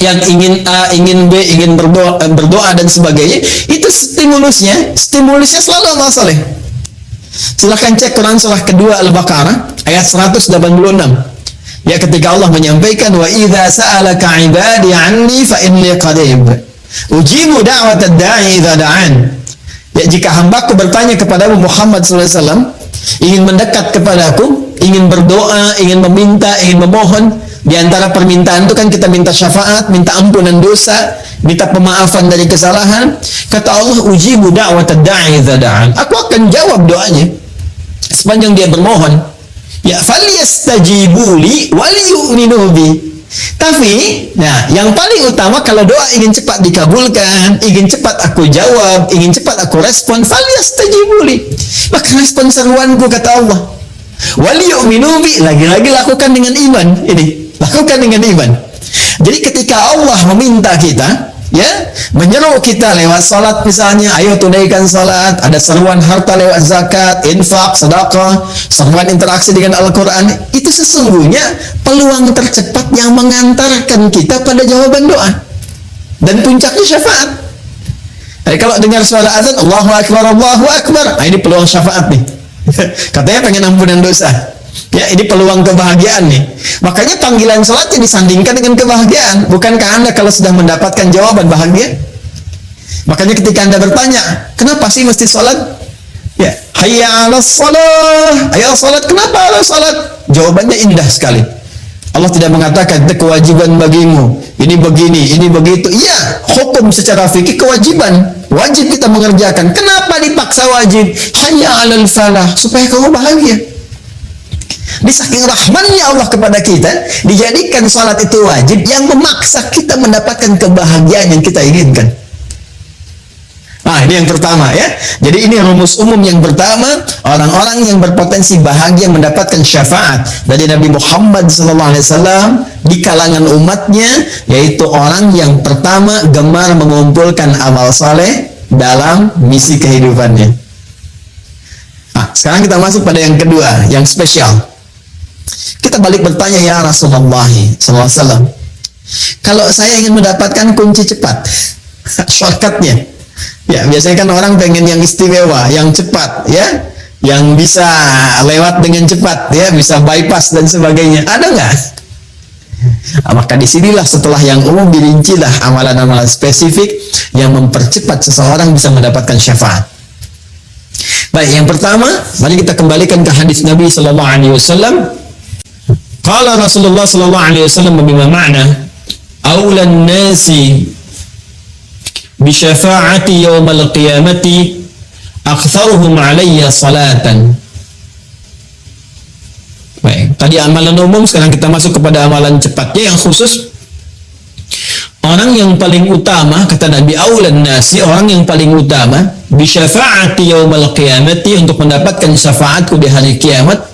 yang ingin A, ingin B, ingin berdoa dan sebagainya, itu stimulusnya selalu amal soleh. Silahkan cek Quran surah kedua Al-Baqarah ayat 186. Ya, ketika Allah menyampaikan, wa idza sa'alaka 'ibadi 'anni fa inni qarib ujibu da'watad da'i idza da'an. Ya, jika hambaku bertanya kepadamu Muhammad SAW, ingin mendekat kepadaku, ingin berdoa, ingin meminta, ingin memohon, di antara permintaan itu kan kita minta syafaat, minta ampunan dosa, minta pemaafan dari kesalahan. Kata Allah, ujibu da'watad da'i idza da'an, aku akan jawab doanya sepanjang dia bermohon. Ya, falyastajibuli wal yu'minu bi. Tapi, nah, yang paling utama kalau doa ingin cepat dikabulkan, ingin cepat aku jawab, ingin cepat aku respon, falyastajibuli. Maka respon seruanku, kata Allah. Wal yu'minu bi, lagi-lagi lakukan dengan iman. Ini, lakukan dengan iman. Jadi ketika Allah meminta kita, ya, menyeru kita lewat salat misalnya, ayo tunaikan salat, ada seruan harta lewat zakat, infak, sedekah, seruan interaksi dengan Al-Quran, itu sesungguhnya peluang tercepat yang mengantarkan kita pada jawaban doa dan puncaknya syafaat. Jadi kalau dengar suara azan, Allahu Akbar, Allahu Akbar, nah ini peluang syafaat nih. Katanya pengen ampunan dosa. Ya, ini peluang kebahagiaan nih. Makanya panggilan sholatnya disandingkan dengan kebahagiaan. Bukankah Anda kalau sudah mendapatkan jawaban bahagia? Makanya ketika Anda bertanya, kenapa sih mesti sholat? Ya, hayya 'alas shalah. Ayo sholat, kenapa harus sholat? Jawabannya indah sekali. Allah tidak mengatakan itu kewajiban bagimu, ini begini, ini begitu. Iya, hukum secara fikih kewajiban, wajib kita mengerjakan. Kenapa dipaksa wajib? Hayya 'alal falah, supaya kamu bahagia. Di saking rahmannya Allah kepada kita, dijadikan salat itu wajib yang memaksa kita mendapatkan kebahagiaan yang kita inginkan. Nah, ini yang pertama ya. Jadi ini rumus umum yang pertama, orang-orang yang berpotensi bahagia mendapatkan syafaat dari Nabi Muhammad SAW di kalangan umatnya, yaitu orang yang pertama gemar mengumpulkan amal saleh dalam misi kehidupannya. Nah, sekarang kita masuk pada yang kedua, yang spesial. Kita balik bertanya, ya Rasulullah SAW, kalau saya ingin mendapatkan kunci cepat, shortcutnya, ya biasanya kan orang pengen yang istimewa, yang cepat, ya, yang bisa lewat dengan cepat, ya, bisa bypass dan sebagainya. Ada nggak? Nah, maka disinilah setelah yang umum dirincilah amalan-amalan spesifik yang mempercepat seseorang bisa mendapatkan syafaat. Baik, yang pertama, mari kita kembalikan ke hadis Nabi Sallallahu Alaihi Wasallam. Qala Rasulullah Sallallahu Alaihi Wasallam bima ma'na awlan nasi bi syafaati yaumal qiyamati aktsaruhum alayya salatan. Baik, tadi amalan umum, sekarang kita masuk kepada amalan cepatnya yang khusus. Orang yang paling utama, kata Nabi, awlan nasi, orang yang paling utama bi syafaati yaumal qiyamati, untuk mendapatkan syafaatku di hari kiamat,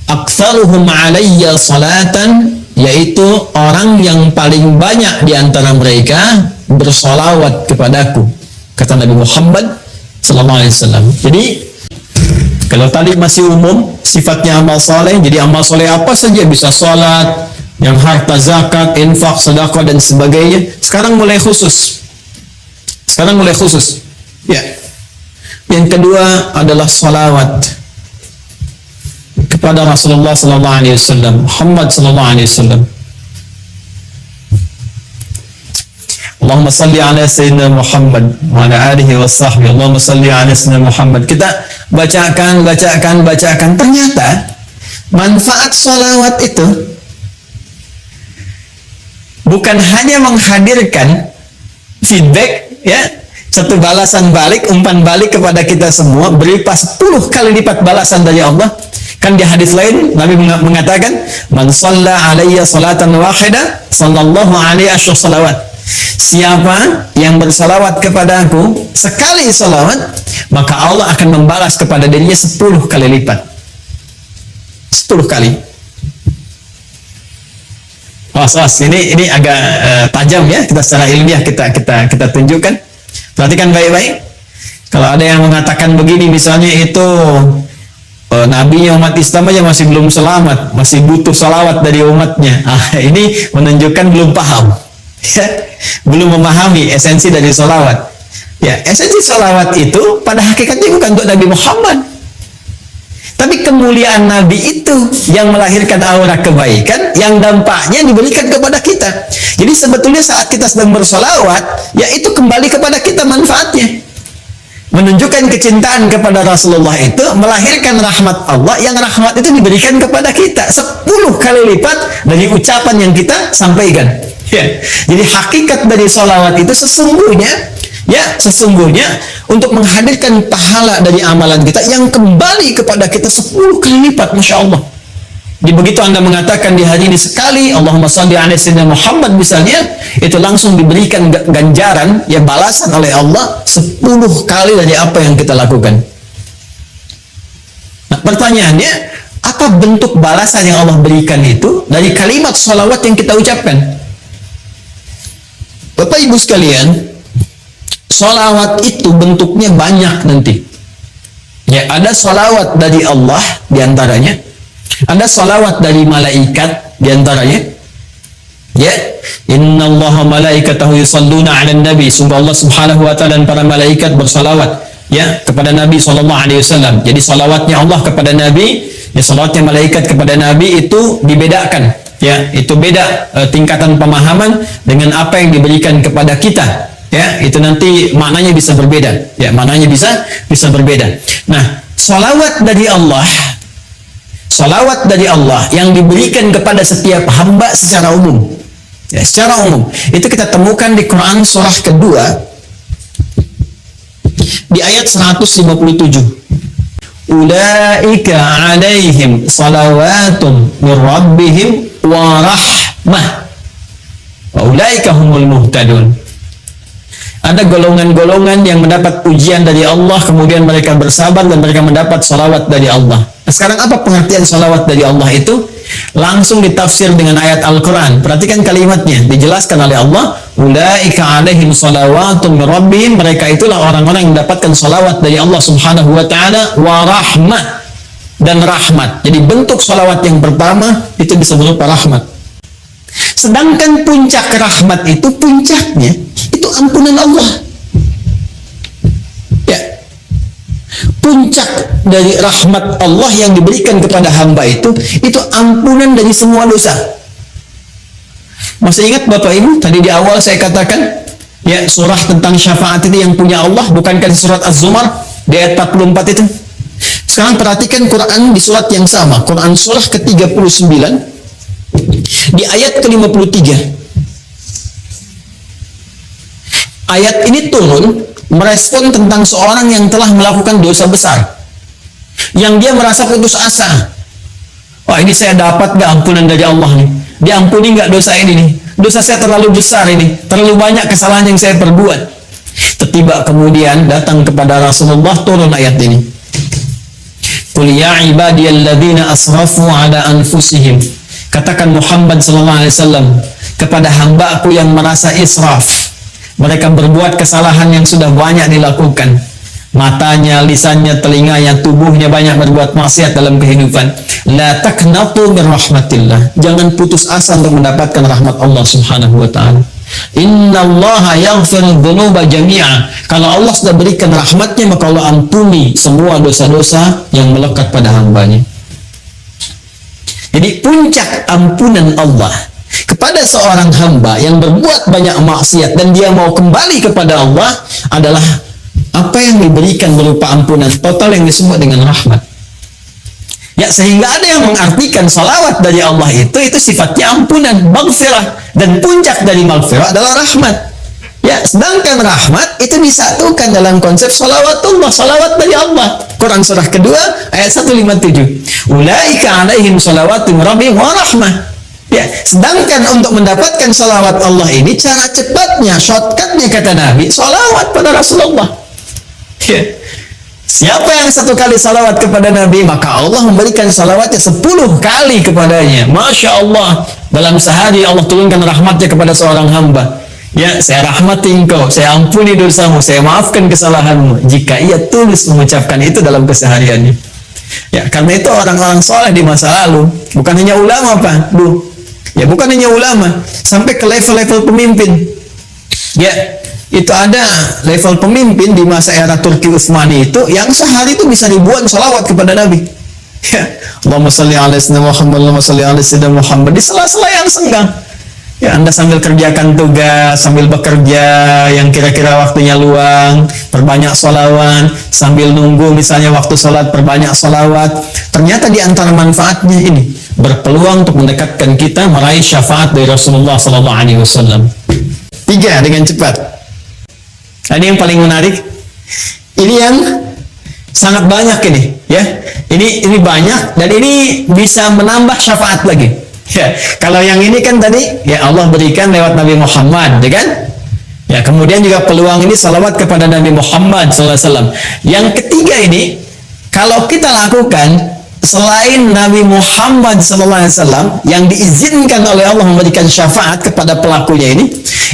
aktsaruhum alayya salatan, yaitu orang yang paling banyak di antara mereka bersolawat kepadaku, kata Nabi Muhammad sallallahu alaihi wasallam. Jadi kalau tadi masih umum sifatnya amal soleh, jadi amal soleh apa saja bisa, sholat, yang harta, zakat, infak, sedekah dan sebagainya. Sekarang mulai khusus. Ya. Yang kedua adalah salawat kepada Rasulullah sallallahu alaihi wasallam, Muhammad sallallahu alaihi wasallam. Allahumma salli ala sayyidina Muhammad wa ala alihi wa sahbihi. Allahumma salli ala sayyidina Muhammad. Kita bacakan. Ternyata manfaat salawat itu bukan hanya menghadirkan feedback, ya, satu balasan balik, umpan balik kepada kita semua, berupa 10 kali lipat balasan dari Allah. Kan di hadis lain Nabi mengatakan, man shalla alayya salatan wahida sallallahu alaihi asyur salawat. Siapa yang bersalawat kepadaku sekali salawat, maka Allah akan membalas kepada dirinya 10 kali lipat. 10 kali. Ini agak tajam ya, kita secara ilmiah kita tunjukkan. Perhatikan baik-baik. Kalau ada yang mengatakan begini, misalnya itu Nabi umat Islam aja masih belum selamat, masih butuh salawat dari umatnya. Ini menunjukkan belum paham, ya, belum memahami esensi dari salawat. Ya, esensi salawat itu pada hakikatnya bukan untuk Nabi Muhammad, tapi kemuliaan Nabi itu yang melahirkan aura kebaikan yang dampaknya diberikan kepada kita. Jadi sebetulnya saat kita sedang bersalawat, ya itu kembali kepada kita manfaatnya. Menunjukkan kecintaan kepada Rasulullah itu melahirkan rahmat Allah, yang rahmat itu diberikan kepada kita 10 kali lipat dari ucapan yang kita sampaikan. Ya. Jadi hakikat dari salawat itu sesungguhnya untuk menghadirkan pahala dari amalan kita yang kembali kepada kita 10 kali lipat, Masya Allah. Jadi begitu Anda mengatakan di hari ini sekali Allahumma shalli ala sayyidina Muhammad misalnya, itu langsung diberikan ganjaran, ya, balasan oleh Allah 10 kali dari apa yang kita lakukan. Nah, pertanyaannya, apa bentuk balasan yang Allah berikan itu dari kalimat salawat yang kita ucapkan? Bapak Ibu sekalian, sholawat itu bentuknya banyak nanti. Ya, ada sholawat dari Allah diantaranya, ada sholawat dari malaikat diantaranya. Ya, innallaha malaikatahu yusalluna 'alan nabi. Sungguh Allah Subhanahu wa taala dan para malaikat bersalawat ya kepada Nabi sallallahu alaihi wasallam. Jadi salawatnya Allah kepada Nabi, ya salawatnya malaikat kepada Nabi itu dibedakan. Ya, itu beda tingkatan pemahaman dengan apa yang diberikan kepada kita. Ya, itu nanti maknanya bisa berbeda. Ya, maknanya bisa berbeda. Nah, salawat dari Allah yang diberikan kepada setiap hamba secara umum. Ya, secara umum itu kita temukan di Quran surah kedua di ayat 157. Ulaika 'alaihim salawatun mir rabbihim wa rahmah wa ulaika humul muhtadun. Ada golongan-golongan yang mendapat ujian dari Allah, kemudian mereka bersabar dan mereka mendapat salawat dari Allah. Nah, sekarang apa pengertian salawat dari Allah itu? Langsung ditafsir dengan ayat Al-Quran. Perhatikan kalimatnya, dijelaskan oleh Allah, ulaika alaihim salawatun min rabbihim, mereka itulah orang-orang yang mendapatkan salawat dari Allah Subhanahu wa taala, wa rahmah, dan rahmat. Jadi bentuk salawat yang pertama itu bisa berupa rahmat. Sedangkan puncak rahmat itu, puncaknya itu ampunan Allah. Ya, puncak dari rahmat Allah yang diberikan kepada hamba itu ampunan dari semua dosa. Masih ingat Bapak Ibu tadi di awal saya katakan ya, surah tentang syafaat itu yang punya Allah, bukankah di surat Az-Zumar di ayat 44 itu? Sekarang perhatikan Quran di surat yang sama, Quran surah ke-39 di ayat ke-53. Ayat ini turun merespon tentang seorang yang telah melakukan dosa besar, yang dia merasa putus asa. Wah, ini saya dapat gak ampunan dari Allah nih? Diampuni gak dosa ini nih? Dosa saya terlalu besar ini, terlalu banyak kesalahan yang saya perbuat. Tiba kemudian datang kepada Rasulullah turun ayat ini. Qul ya ibadiyalladzina asrafu ala anfusihim. Katakan Muhammad sallallahu alaihi wasallam kepada hamba-Ku yang merasa israf. Mereka berbuat kesalahan yang sudah banyak dilakukan. Matanya, lisannya, telinganya, tubuhnya banyak berbuat maksiat dalam kehidupan. La taqnatu min rahmatillah. Jangan putus asa untuk mendapatkan rahmat Allah Subhanahu wa taala. Innallaha yaghfiru dzunuba jami'a. Kalau Allah sudah berikan rahmatnya, maka Allah ampuni semua dosa-dosa yang melekat pada hambanya. Jadi puncak ampunan Allah kepada seorang hamba yang berbuat banyak maksiat dan dia mau kembali kepada Allah adalah apa yang diberikan berupa ampunan total yang disebut dengan rahmat. Ya, sehingga ada yang mengartikan salawat dari Allah itu sifatnya ampunan, maghfirah, dan puncak dari maghfirah adalah rahmat. Ya, sedangkan rahmat itu disatukan dalam konsep salawatullah, salawat dari Allah. Quran surah kedua ayat 157. Ulaika alaihim salawatun rabbihim wa rahmah. Ya, sedangkan untuk mendapatkan salawat Allah ini cara cepatnya, shortcutnya kata Nabi, salawat pada Rasulullah. Ya. Siapa yang satu kali salawat kepada Nabi, maka Allah memberikan salawatnya 10 kali kepadanya. Masya Allah, dalam sehari Allah turunkan rahmatnya kepada seorang hamba. Ya, saya rahmati engkau, saya ampuni dosamu, saya maafkan kesalahanmu, jika ia tulus mengucapkan itu dalam kesehariannya. Ya, karena itu orang-orang soleh di masa lalu, bukan hanya ulama Pak, ya bukan hanya ulama, sampai ke level-level pemimpin. Ya, itu ada level pemimpin di masa era Turki Utsmani itu yang sehari itu bisa ribuan salawat kepada Nabi. Ya, Allahumma shalli ala sayyidina Muhammad, Allahumma shalli ala sayyidina Muhammad, di sela-sela yang senggang. Ya, Anda sambil kerjakan tugas, sambil bekerja yang kira-kira waktunya luang, perbanyak sholawat, sambil nunggu misalnya waktu sholat, perbanyak sholawat. Ternyata di antara manfaatnya ini berpeluang untuk mendekatkan kita meraih syafaat dari Rasulullah SAW. 3 dengan cepat. Ini yang paling menarik. Ini yang sangat banyak ini, ya. Ini banyak dan ini bisa menambah syafaat lagi. Ya, kalau yang ini kan tadi ya Allah berikan lewat Nabi Muhammad, ya kan? Ya, kemudian juga peluang ini salawat kepada Nabi Muhammad SAW. Yang ketiga ini, kalau kita lakukan selain Nabi Muhammad SAW yang diizinkan oleh Allah memberikan syafaat kepada pelakunya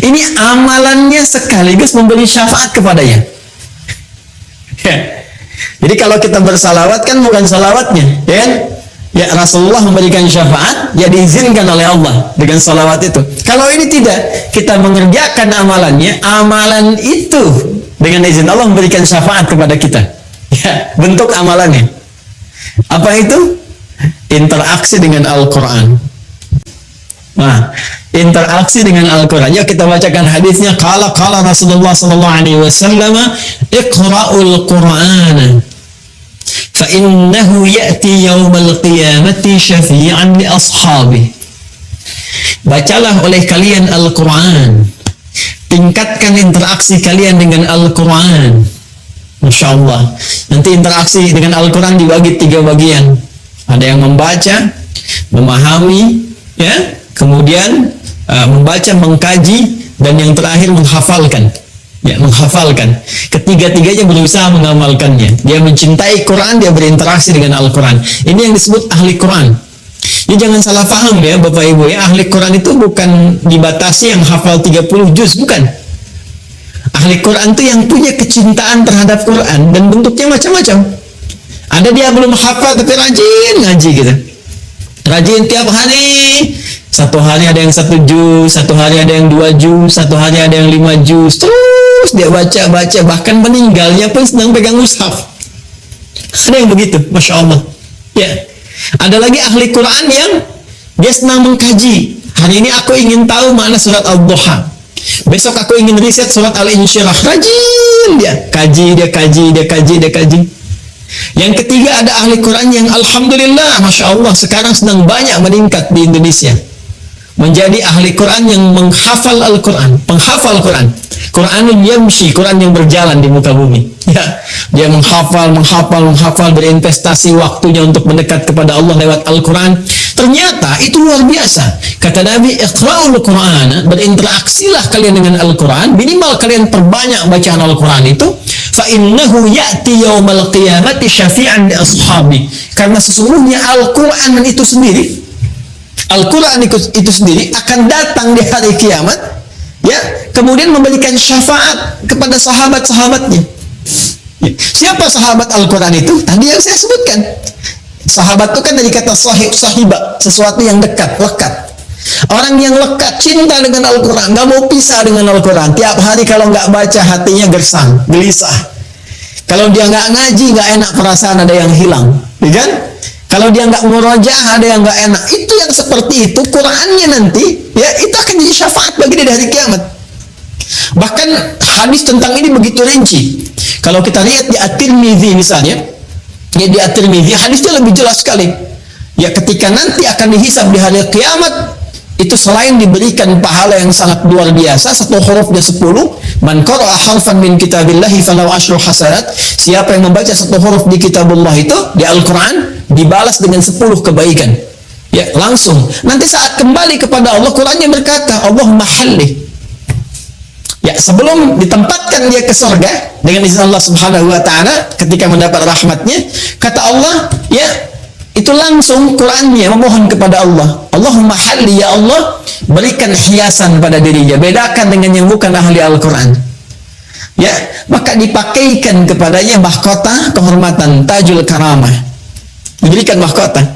ini amalannya sekaligus memberi syafaat kepadanya. Jadi kalau kita bersalawat kan bukan salawatnya, ya kan? Ya, Rasulullah memberikan syafaat, ya diizinkan oleh Allah dengan salawat itu. Kalau ini tidak, kita mengerjakan amalannya, amalan itu dengan izin Allah memberikan syafaat kepada kita. Ya, bentuk amalannya. Apa itu? Interaksi dengan Al-Quran. Nah, interaksi dengan Al-Quran. Yuk kita bacakan hadisnya. Qala Rasulullah sallallahu alaihi wasallam, "Iqra'ul Qur'ana fa innahu ya'ti yaumal qiyamati syafi'an li ashabihi." Bacalah oleh kalian Al-Quran. Tingkatkan interaksi kalian dengan Al-Quran. Masya Allah. Nanti interaksi dengan Al-Quran dibagi 3 bagian. Ada yang membaca, memahami, ya, kemudian membaca, mengkaji, dan yang terakhir menghafalkan. Ya, menghafalkan. Ketiga-tiganya berusaha mengamalkannya. Dia mencintai Quran, dia berinteraksi dengan Al-Quran. Ini yang disebut ahli Quran. Ya, jangan salah paham ya Bapak Ibu ya. Ahli Quran itu bukan dibatasi yang hafal 30 juz, bukan. Ahli Quran itu yang punya kecintaan terhadap Quran dan bentuknya macam-macam. Ada dia belum hafal tapi rajin ngaji gitu. Rajin tiap hari. Satu hari ada yang 1 juz, satu hari ada yang 2 juz, satu hari ada yang 5 juz. Terus dia baca, bahkan meninggalnya pun sedang pegang mushaf. Ada yang begitu, Masya Allah. Ya. Ada lagi ahli Quran yang dia senang mengkaji. Hari ini aku ingin tahu makna surat Al-Duha. Besok aku ingin riset surat Al-Insyirah. Rajin dia kaji. Yang ketiga ada ahli Quran yang alhamdulillah, Masya Allah, sekarang sedang banyak meningkat di Indonesia. Menjadi ahli Quran yang menghafal Al-Quran, penghafal Quran. Quranul yamshi, Quran yang berjalan di muka bumi. Ya, dia menghafal, berinvestasi waktunya untuk mendekat kepada Allah lewat Al-Quran. Ternyata itu luar biasa. Kata Nabi, "Iqra'ul Qur'ana", berinteraksilah kalian dengan Al-Quran, minimal kalian perbanyak bacaan Al-Quran itu. Fa innahu ya'ti yaumal qiyamati syafi'an li ashabi. Karena sesungguhnya Al-Quran itu sendiri akan datang di hari kiamat, ya, kemudian memberikan syafaat kepada sahabat-sahabatnya. Ya. Siapa sahabat Al-Quran itu? Tadi yang saya sebutkan. Sahabat itu kan dari kata sahibah, sesuatu yang dekat, lekat. Orang yang lekat, cinta dengan Al-Quran, nggak mau pisah dengan Al-Quran. Tiap hari kalau nggak baca hatinya gersang, gelisah. Kalau dia nggak ngaji, nggak enak, perasaan ada yang hilang, ya kan? Kalau dia nggak murojaah, ada yang nggak enak. Itu yang seperti itu, Qurannya nanti, ya, itu akan jadi syafaat bagi dia di hari kiamat. Bahkan hadis tentang ini begitu rinci. Kalau kita lihat di At-Tirmidzi misalnya, ya, di At-Tirmidzi hadisnya lebih jelas sekali. Ya, ketika nanti akan dihisab di hari kiamat, itu selain diberikan pahala yang sangat luar biasa, 1 hurufnya 10, man qara'a harfan min kitabillahi falahu asyru hasanat. Siapa yang membaca 1 huruf di kitabullah itu, di Al-Quran, dibalas dengan 10 kebaikan. Ya, langsung. Nanti saat kembali kepada Allah, Qurannya berkata, Allahumma halli. Ya, sebelum ditempatkan dia ke surga dengan izin Allah Subhanahu wa taala, ketika mendapat rahmatnya, kata Allah, ya, itu langsung Qurannya memohon kepada Allah, Allahumma halli, ya Allah, berikan hiasan pada dirinya, bedakan dengan yang bukan ahli Al-Quran. Ya, maka dipakaikan kepadanya mahkota kehormatan, tajul karamah, diberikan mahkota.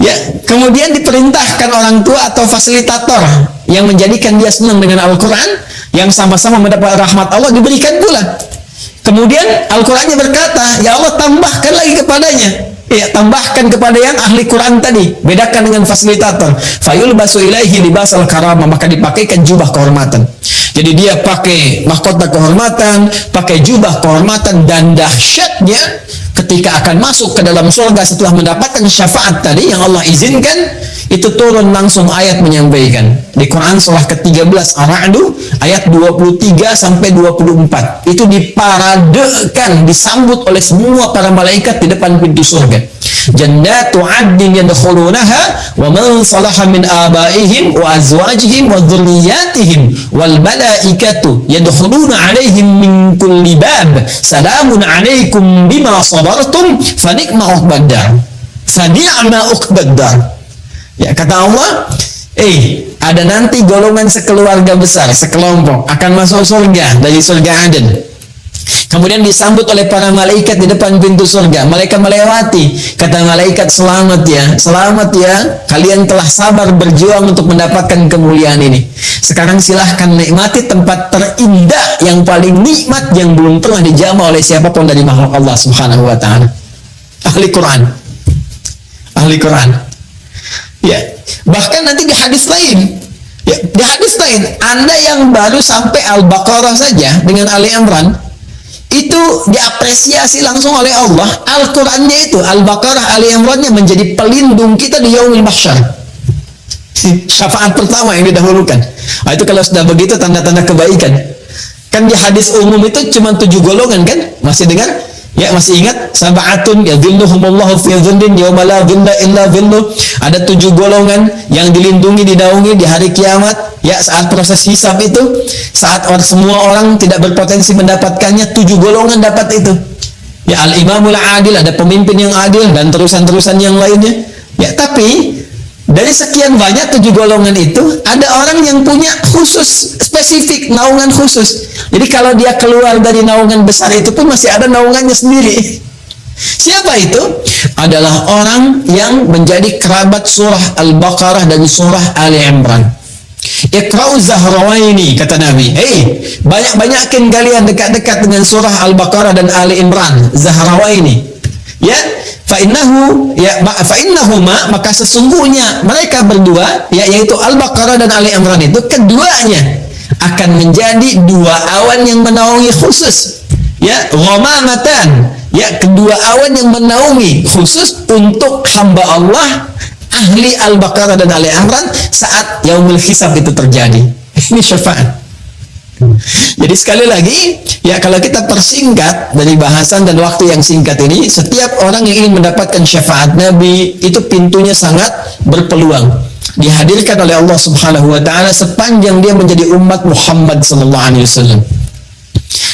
Ya, kemudian diperintahkan orang tua atau fasilitator yang menjadikan dia senang dengan Al-Quran, yang sama-sama mendapat rahmat Allah, diberikan pula. Kemudian Al-Qurannya berkata, ya Allah, tambahkan lagi kepadanya. Ya, tambahkan kepada yang ahli Quran tadi, bedakan dengan fasilitator. Fayulbasu ilaihi libasal karamah, maka dipakaikan jubah kehormatan. Jadi dia pakai mahkota kehormatan, pakai jubah kehormatan, dan dahsyatnya ketika akan masuk ke dalam surga setelah mendapatkan syafaat tadi yang Allah izinkan, itu turun langsung ayat menyampaikan di Quran surah ke-13 Ar-Ra'd ayat 23 sampai 24. Itu diparadekan, disambut oleh semua para malaikat di depan pintu surga. Jannatu 'adnin yadkhulunaha wa man salaha min abaihim wa azwajihim wa dhurriyyatihim wal malaikatu yadkhuluna 'alaihim min kulli bab salamun 'alaikum bima sabartum fa ni'ma 'uqbad dar. Fani'ma uqbaddar. Ya, kata Allah, ada nanti golongan sekeluarga besar, sekelompok akan masuk surga dari surga Aden. Kemudian disambut oleh para malaikat di depan pintu surga. Mereka melewati, kata malaikat, selamat ya, kalian telah sabar berjuang untuk mendapatkan kemuliaan ini. Sekarang silahkan nikmati tempat terindah yang paling nikmat yang belum pernah dijamah oleh siapapun dari makhluk Allah Subhanahu wa ta'ala. Ahli Quran. Ya, bahkan nanti di hadis lain, Anda yang baru sampai Al-Baqarah saja dengan Ali Imran, itu diapresiasi langsung oleh Allah. Al-Qurannya itu, Al-Baqarah, Ali Imrannya menjadi pelindung kita di yaumil mahsyar. Syafaat pertama yang didahulukan. Itu kalau sudah begitu tanda-tanda kebaikan. Kan di hadis umum itu cuma 7 golongan kan? Masih dengar? Ya, masih ingat? Sab'atun yadhilluhumullahu fi dhillin yawma la dhilla illa dhilluh. Ada 7 golongan yang dilindungi, dinaungi di hari kiamat. Ya, saat proses hisab itu, saat semua orang tidak berpotensi mendapatkannya, 7 golongan dapat itu. Ya, al-imamul adil, ada pemimpin yang adil, dan terusan-terusan yang lainnya. Ya, tapi dari sekian banyak 7 golongan itu, ada orang yang punya khusus, spesifik, naungan khusus. Jadi kalau dia keluar dari naungan besar itu pun masih ada naungannya sendiri. Siapa itu? Adalah orang yang menjadi kerabat surah Al-Baqarah dan surah Ali Imran. Iqra'u Zahrawaini, kata Nabi. Banyak-banyakin kalian dekat-dekat dengan surah Al-Baqarah dan Ali Imran, Zahrawaini. Ya, fa'innahuma, maka sesungguhnya mereka berdua, yaitu Al-Baqarah dan Ali Imran itu, keduanya akan menjadi 2 awan yang menaungi khusus. Ya, ghamamatan, ya, kedua awan yang menaungi khusus untuk hamba Allah ahli Al-Baqarah dan Ali Imran saat yaumul hisab itu terjadi. Ini syafaat. Jadi sekali lagi, ya, kalau kita persingkat dari bahasan dan waktu yang singkat ini, setiap orang yang ingin mendapatkan syafaat Nabi itu pintunya sangat berpeluang dihadirkan oleh Allah Subhanahu wa ta'ala sepanjang dia menjadi umat Muhammad sallallahu alaihi wasallam.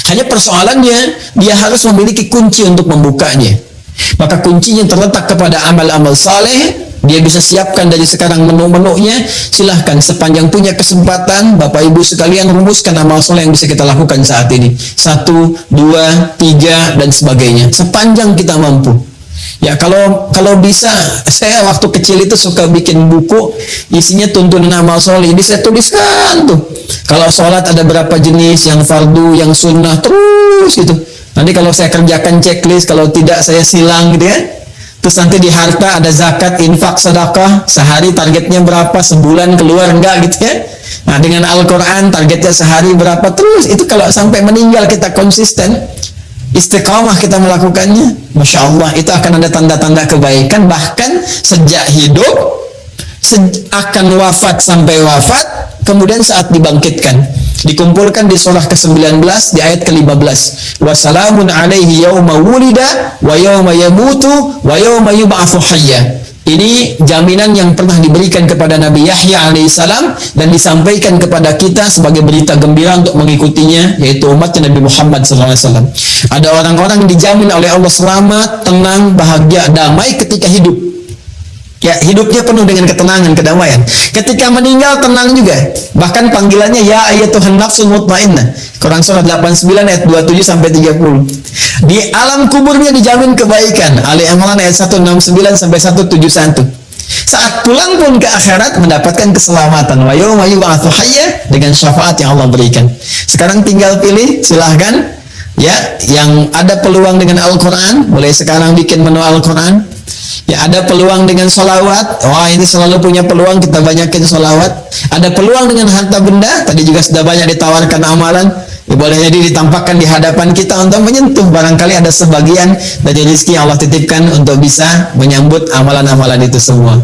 Hanya persoalannya, dia harus memiliki kunci untuk membukanya. Maka kuncinya terletak kepada amal-amal saleh. Dia bisa siapkan dari sekarang menu-menunya. Silahkan, sepanjang punya kesempatan, Bapak Ibu sekalian, rumuskan amal soleh yang bisa kita lakukan saat ini. 1, 2, 3, dan sebagainya. Sepanjang kita mampu. Ya, kalau bisa, saya waktu kecil itu suka bikin buku isinya tuntunan amal soleh. Ini saya tuliskan tuh. Kalau sholat ada berapa jenis, yang fardu, yang sunnah, terus gitu. Nanti kalau saya kerjakan checklist, kalau tidak saya silang gitu ya. Terus nanti di harta ada zakat, infak, sedekah, sehari targetnya berapa, sebulan keluar enggak gitu ya. Nah, dengan Al-Quran targetnya sehari berapa, terus itu kalau sampai meninggal kita konsisten, istiqamah kita melakukannya, Masya Allah, itu akan ada tanda-tanda kebaikan. Bahkan sejak hidup, akan wafat sampai wafat, kemudian saat dibangkitkan, dikumpulkan di surah ke-19 di ayat ke-15. Wassalamun alaihi yawma wulida wa yawma yamutu wa yawma yub'atsu hayya. Ini jaminan yang pernah diberikan kepada Nabi Yahya alaihissalam dan disampaikan kepada kita sebagai berita gembira untuk mengikutinya, yaitu umatnya Nabi Muhammad SAW. Ada orang-orang yang dijamin oleh Allah selamat, tenang, bahagia, damai ketika hidup. Ya, hidupnya penuh dengan ketenangan, kedamaian. Ketika meninggal tenang juga. Bahkan panggilannya ya ayyatuhan nafsul mutmainnah. Quran surah 89 ayat 27 sampai 30. Di alam kuburnya dijamin kebaikan. Ali Imran ayat 169 sampai 171. Saat pulang pun ke akhirat mendapatkan keselamatan. Wa yawma yub'atsu hayya, dengan syafaat yang Allah berikan. Sekarang tinggal pilih, silahkan. Ya, yang ada peluang dengan Al-Quran, mulai sekarang bikin menu Al-Quran. Ya, ada peluang dengan sholawat. Wah, ini selalu punya peluang, kita banyakin sholawat. Ada peluang dengan harta benda. Tadi juga sudah banyak ditawarkan amalan. Ya, boleh jadi ditampakkan di hadapan kita untuk menyentuh. Barangkali ada sebagian dari rezeki yang Allah titipkan untuk bisa menyambut amalan-amalan itu semua.